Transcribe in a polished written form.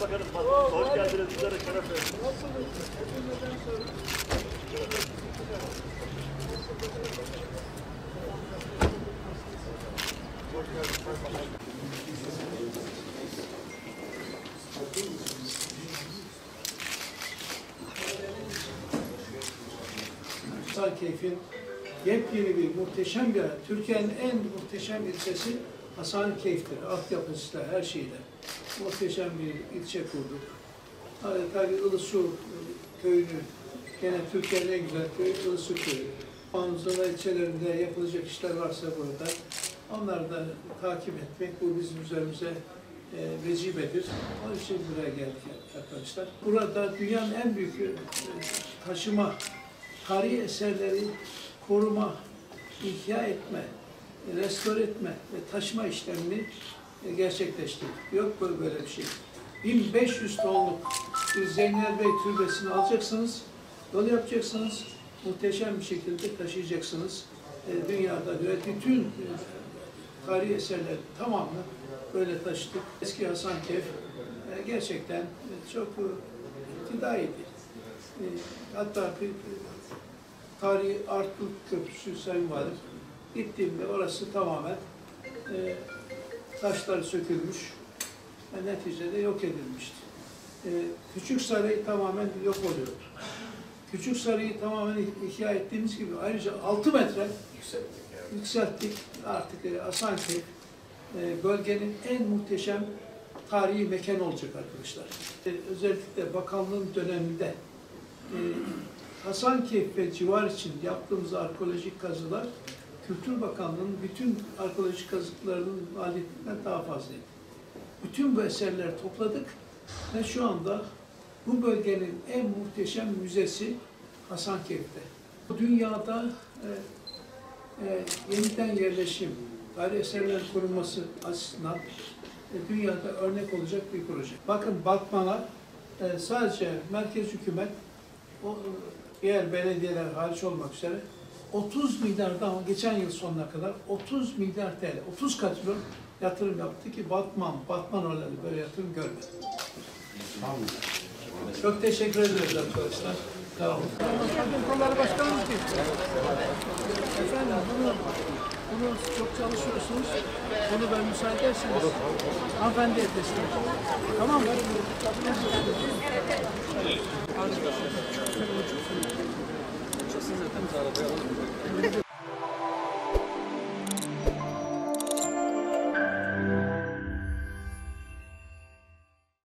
Bakalım, hoş geldiniz. Bizlere şeref verdiniz. Hasankeyf'in yepyeni bir muhteşem bir yer. Türkiye'nin en muhteşem ilçesi Hasankeyf'tir. Altyapısı da her şeyle. Muhteşem bir ilçe kurduk. Tabii Ilısu köyünü, gene Türkiye'nin en güzel köyü Ilısu köyü. Manzara ilçelerinde yapılacak işler varsa burada, onları da takip etmek, bu bizim üzerimize vecibedir. Onun için buraya geldik arkadaşlar. Burada dünyanın en büyük taşıma, tarihi eserleri koruma, ihya etme, restore etme ve taşıma işlemini gerçekleştirdik. Yok böyle bir şey. 1500 tonluk bir Zeynel Bey türbesini alacaksınız, yol yapacaksınız, muhteşem bir şekilde taşıyacaksınız. Dünyada ve bütün tarihi eserler tamamını böyle taşıdık. Eski Hasankeyf gerçekten çok iktidaydı. Hatta tarihi Artuk Köprüsü Sayın Valim, gittiğimde orası tamamen taşları sökülmüş ve neticede yok edilmişti. Küçük Saray tamamen yok oluyordu. Küçük Sarayı tamamen ihya ettiğimiz gibi ayrıca 6 metre yükselttik. Artık Hasankeyf bölgenin en muhteşem tarihi mekan olacak arkadaşlar. Özellikle bakanlığın döneminde Hasankeyf ve civar için yaptığımız arkeolojik kazılar Kültür Bakanlığı'nın bütün arkeolojik kazılarının maliyetinden daha fazlaydı. Bütün bu eserleri topladık ve şu anda bu bölgenin en muhteşem müzesi Hasankeyf'te. Dünyada yeniden yerleşim, tarihi eserlerin korunması açısından dünyada örnek olacak bir proje. Bakın Batman'a sadece merkez hükümet, diğer belediyeler hariç olmak üzere 30 milyardan geçen yıl sonuna kadar 30 milyar TL, 30 katrilyon yatırım yaptı ki Batman oraları böyle yatırım görmedi. Çok teşekkür ederiz arkadaşlar. Sağ olun. Kolları başkanımız değil. Efendim bunu çok çalışıyorsunuz. Bunu ben müsaade ederseniz hanımefendiye teslim edin. Tamam mı? Zaten arabaya